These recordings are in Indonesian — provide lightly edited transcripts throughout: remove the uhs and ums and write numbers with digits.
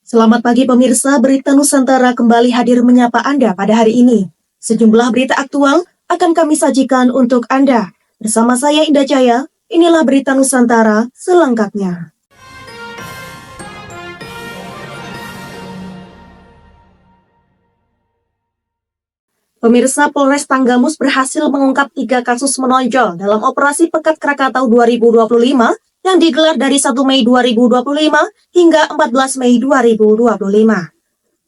Selamat pagi pemirsa, Berita Nusantara kembali hadir menyapa Anda pada hari ini. Sejumlah berita aktual akan kami sajikan untuk Anda. Bersama saya Indah Jaya, inilah Berita Nusantara selengkapnya. Pemirsa, Polres Tanggamus berhasil mengungkap 3 kasus menonjol dalam operasi Pekat Krakatau 2025 yang digelar dari 1 Mei 2025 hingga 14 Mei 2025.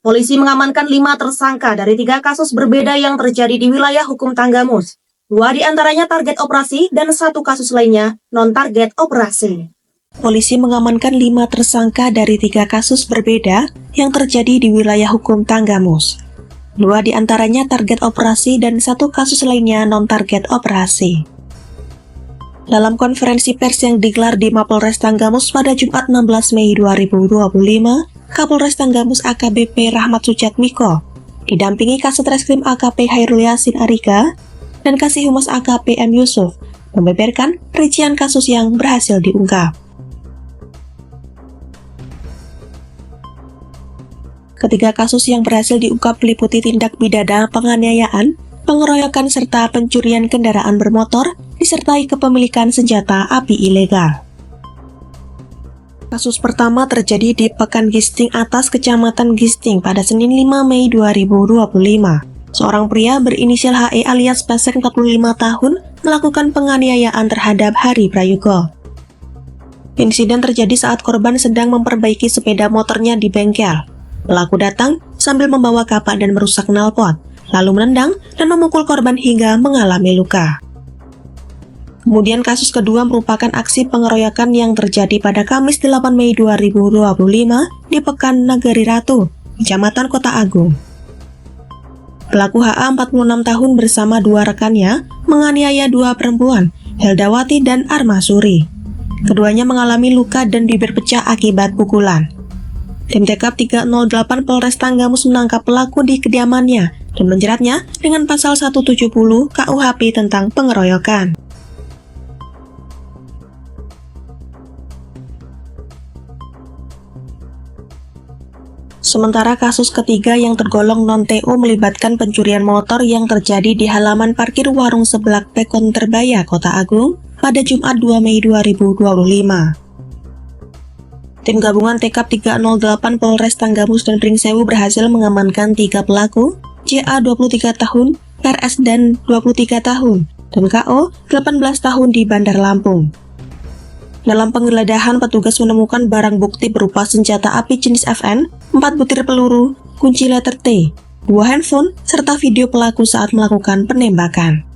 Polisi mengamankan 5 tersangka dari 3 kasus berbeda yang terjadi di wilayah hukum Tanggamus. 2 diantaranya target operasi dan 1 kasus lainnya non-target operasi. Polisi mengamankan 5 tersangka dari 3 kasus berbeda yang terjadi di wilayah hukum Tanggamus. 2 diantaranya target operasi dan 1 kasus lainnya non-target operasi. Dalam konferensi pers yang digelar di Mapolres Tanggamus pada Jumat 16 Mei 2025, Kapolres Tanggamus AKBP Rahmat Sujatmiko didampingi Kasat Reskrim AKP Hairul Yasin Arika dan Kasih Humas AKP M. Yusuf membeberkan rincian kasus yang berhasil diungkap. Ketiga kasus yang berhasil diungkap meliputi tindak pidana penganiayaan, pengeroyokan serta pencurian kendaraan bermotor disertai kepemilikan senjata api ilegal. Kasus pertama terjadi di Pekan Gisting Atas, Kecamatan Gisting pada Senin 5 Mei 2025. Seorang pria berinisial HE alias Pesek 45 tahun melakukan penganiayaan terhadap Hari Prayogo. Insiden terjadi saat korban sedang memperbaiki sepeda motornya di bengkel. Pelaku datang sambil membawa kapak dan merusak knalpot, lalu menendang dan memukul korban hingga mengalami luka. Kemudian kasus kedua merupakan aksi pengeroyokan yang terjadi pada Kamis 8 Mei 2025 di Pekan Nagari Ratu, Kecamatan Kota Agung. Pelaku HA 46 tahun bersama 2 rekannya menganiaya 2 perempuan, Heldawati dan Armasuri. Keduanya mengalami luka dan bibir pecah akibat pukulan. Tim Tekap 308 Polres Tanggamus menangkap pelaku di kediamannya dan menjeratnya dengan pasal 170 KUHP tentang pengeroyokan. Sementara kasus ketiga yang tergolong non-TO melibatkan pencurian motor yang terjadi di halaman parkir warung Seblak Pekon Terbaya, Kota Agung pada Jumat 2 Mei 2025. Tim gabungan Tekap 308 Polres Tanggamus dan Pringsewu berhasil mengamankan 3 pelaku, JA 23 tahun, RS dan 23 tahun, dan KO 18 tahun di Bandar Lampung. Dalam penggeledahan, petugas menemukan barang bukti berupa senjata api jenis FN, 4 butir peluru, kunci letter T, 2 handphone, serta video pelaku saat melakukan penembakan.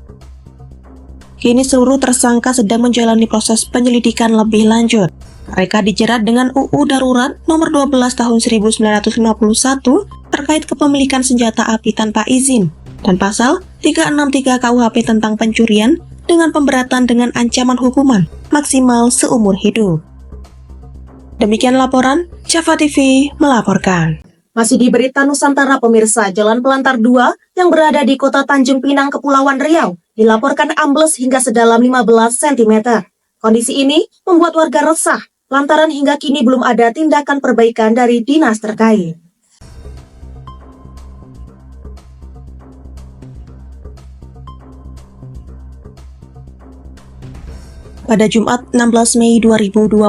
Kini seluruh tersangka sedang menjalani proses penyelidikan lebih lanjut. Mereka dijerat dengan UU Darurat Nomor 12 Tahun 1951 terkait kepemilikan senjata api tanpa izin dan Pasal 363 KUHP tentang pencurian dengan pemberatan dengan ancaman hukuman maksimal seumur hidup. Demikian laporan, Java TV melaporkan. Masih di Berita Nusantara pemirsa, Jalan Pelantar 2 yang berada di Kota Tanjung Pinang, Kepulauan Riau dilaporkan ambles hingga sedalam 15 cm. Kondisi ini membuat warga resah lantaran hingga kini belum ada tindakan perbaikan dari dinas terkait. Pada Jumat 16 Mei 2025,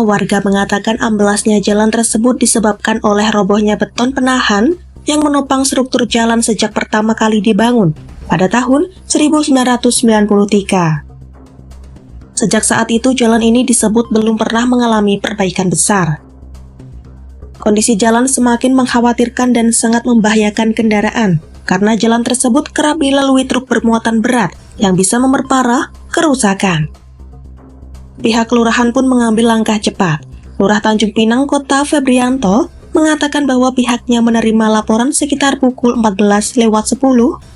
warga mengatakan amblasnya jalan tersebut disebabkan oleh robohnya beton penahan yang menopang struktur jalan sejak pertama kali dibangun pada tahun 1993. Sejak saat itu, jalan ini disebut belum pernah mengalami perbaikan besar. Kondisi jalan semakin mengkhawatirkan dan sangat membahayakan kendaraan, karena jalan tersebut kerap dilalui truk bermuatan berat yang bisa memperparah kerusakan. Pihak kelurahan pun mengambil langkah cepat. Lurah Tanjung Pinang Kota Febrianto mengatakan bahwa pihaknya menerima laporan sekitar pukul 14.10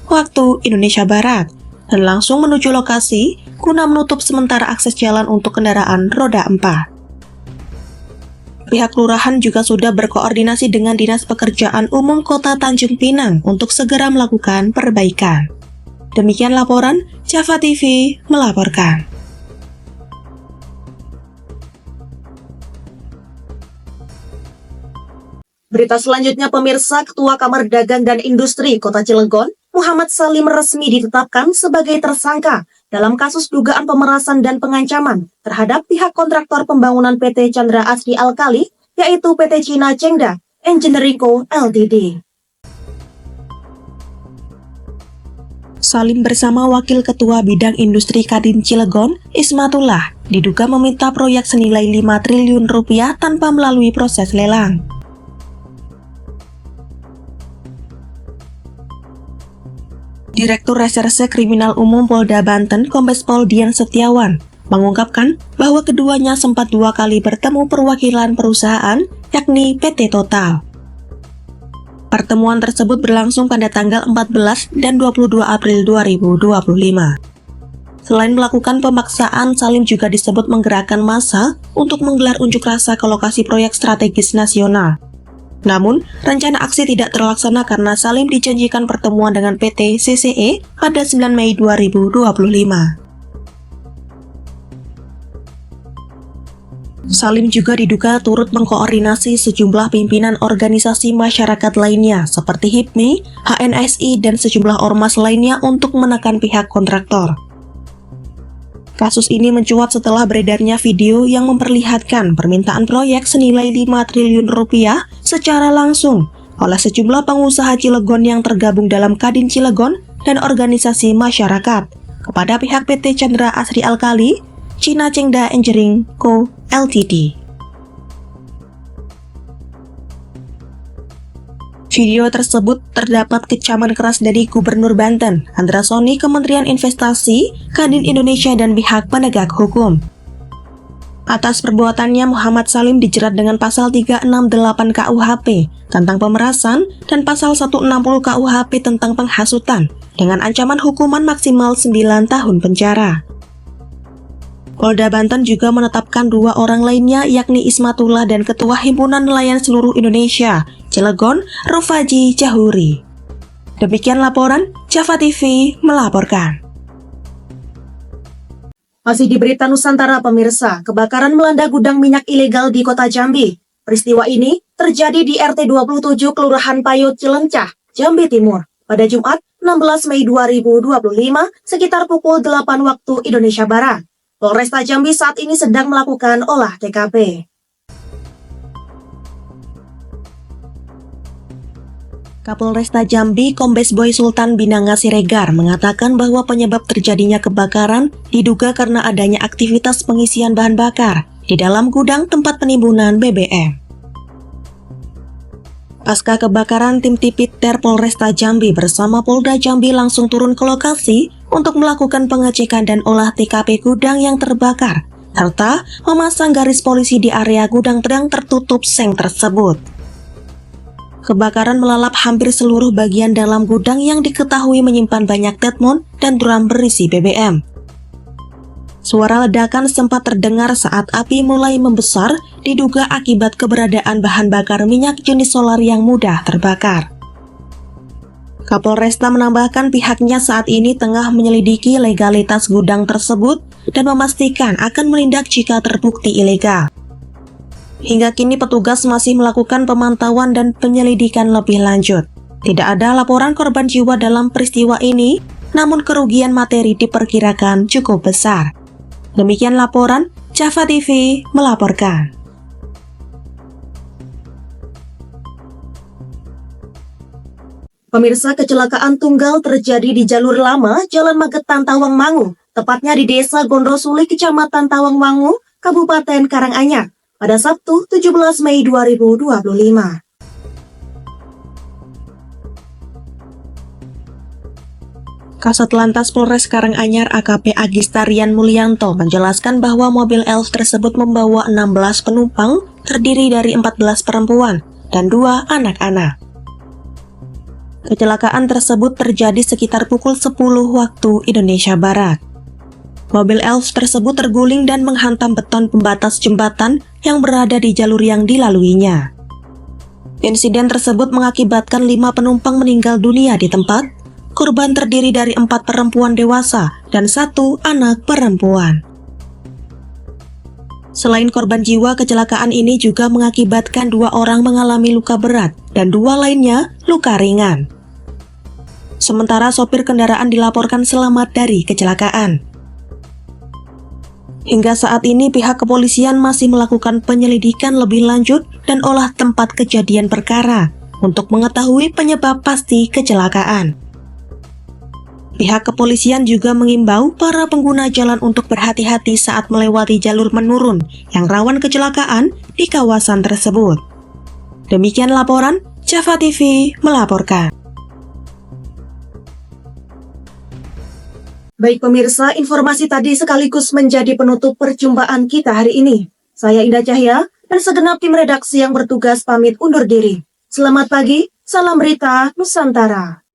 waktu Indonesia Barat dan langsung menuju lokasi guna menutup sementara akses jalan untuk kendaraan roda 4. Pihak kelurahan juga sudah berkoordinasi dengan Dinas Pekerjaan Umum Kota Tanjung Pinang untuk segera melakukan perbaikan. Demikian laporan, Java TV melaporkan. Berita selanjutnya pemirsa, Ketua Kamar Dagang dan Industri Kota Cilegon, Muhammad Salim resmi ditetapkan sebagai tersangka dalam kasus dugaan pemerasan dan pengancaman terhadap pihak kontraktor pembangunan PT Chandra Asri Alkali, yaitu PT Cina Chengda Engineering Co. Ltd. Salim bersama Wakil Ketua Bidang Industri Kadin Cilegon, Ismatullah, diduga meminta proyek senilai 5 triliun rupiah tanpa melalui proses lelang. Direktur Reserse Kriminal Umum Polda Banten, Kombes Pol Dian Setiawan, mengungkapkan bahwa keduanya sempat 2 kali bertemu perwakilan perusahaan, yakni PT Total. Pertemuan tersebut berlangsung pada tanggal 14 dan 22 April 2025. Selain melakukan pemaksaan, Salim juga disebut menggerakkan massa untuk menggelar unjuk rasa ke lokasi proyek strategis nasional. Namun, rencana aksi tidak terlaksana karena Salim dijanjikan pertemuan dengan PT CCE pada 9 Mei 2025. Salim juga diduga turut mengkoordinasi sejumlah pimpinan organisasi masyarakat lainnya seperti HIPMI, HNSI, dan sejumlah ormas lainnya untuk menekan pihak kontraktor. Kasus ini mencuat setelah beredarnya video yang memperlihatkan permintaan proyek senilai 5 triliun rupiah secara langsung oleh sejumlah pengusaha Cilegon yang tergabung dalam Kadin Cilegon dan organisasi masyarakat kepada pihak PT Chandra Asri Alkali, Cina Chengda Engineering Co. Ltd. Video tersebut terdapat kecaman keras dari Gubernur Banten, Andra Soni, Kementerian Investasi, Kadin Indonesia, dan pihak penegak hukum. Atas perbuatannya, Muhammad Salim dijerat dengan pasal 368 KUHP tentang pemerasan dan pasal 160 KUHP tentang penghasutan dengan ancaman hukuman maksimal 9 tahun penjara. Polda Banten juga menetapkan 2 orang lainnya, yakni Ismatullah dan Ketua Himpunan Nelayan Seluruh Indonesia, Cilegon, Rofaji Jahuri. Demikian laporan, Java TV melaporkan. Masih di berita Nusantara pemirsa, kebakaran melanda gudang minyak ilegal di Kota Jambi. Peristiwa ini terjadi di RT 27 Kelurahan Payut Cilencah, Jambi Timur, pada Jumat 16 Mei 2025 sekitar pukul 8 waktu Indonesia Barat. Polresta Jambi saat ini sedang melakukan olah TKP. Kapolresta Jambi, Kombes Boy Sultan Binanga Siregar, mengatakan bahwa penyebab terjadinya kebakaran diduga karena adanya aktivitas pengisian bahan bakar di dalam gudang tempat penimbunan BBM. Pasca kebakaran, tim Tipiter Polresta Jambi bersama Polda Jambi langsung turun ke lokasi untuk melakukan pengecekan dan olah TKP gudang yang terbakar, serta memasang garis polisi di area gudang yang tertutup seng tersebut. Kebakaran melalap hampir seluruh bagian dalam gudang yang diketahui menyimpan banyak tetmon dan drum berisi BBM. Suara ledakan sempat terdengar saat api mulai membesar, diduga akibat keberadaan bahan bakar minyak jenis solar yang mudah terbakar. Kapolresta menambahkan pihaknya saat ini tengah menyelidiki legalitas gudang tersebut dan memastikan akan menindak jika terbukti ilegal. Hingga kini petugas masih melakukan pemantauan dan penyelidikan lebih lanjut. Tidak ada laporan korban jiwa dalam peristiwa ini, namun kerugian materi diperkirakan cukup besar. Demikian laporan, Java TV melaporkan. Pemirsa, kecelakaan tunggal terjadi di jalur lama Jalan Magetan Tawangmangu, tepatnya di Desa Gondosuli, Kecamatan Tawangmangu, Kabupaten Karanganyar, pada Sabtu 17 Mei 2025. Kasat Lantas Polres Karanganyar AKP Agistarian Mulyanto menjelaskan bahwa mobil elf tersebut membawa 16 penumpang terdiri dari 14 perempuan dan 2 anak-anak. Kecelakaan tersebut terjadi sekitar pukul 10 waktu Indonesia Barat. Mobil elf tersebut terguling dan menghantam beton pembatas jembatan yang berada di jalur yang dilaluinya. Insiden tersebut mengakibatkan 5 penumpang meninggal dunia di tempat. Korban terdiri dari 4 perempuan dewasa dan 1 anak perempuan. Selain korban jiwa, kecelakaan ini juga mengakibatkan 2 orang mengalami luka berat dan 2 lainnya luka ringan. Sementara sopir kendaraan dilaporkan selamat dari kecelakaan. Hingga saat ini pihak kepolisian masih melakukan penyelidikan lebih lanjut dan olah tempat kejadian perkara untuk mengetahui penyebab pasti kecelakaan. Pihak kepolisian juga mengimbau para pengguna jalan untuk berhati-hati saat melewati jalur menurun yang rawan kecelakaan di kawasan tersebut. Demikian laporan, Java TV melaporkan. Baik pemirsa, informasi tadi sekaligus menjadi penutup perjumpaan kita hari ini. Saya Indah Cahya dan segenap tim redaksi yang bertugas pamit undur diri. Selamat pagi, salam berita Nusantara.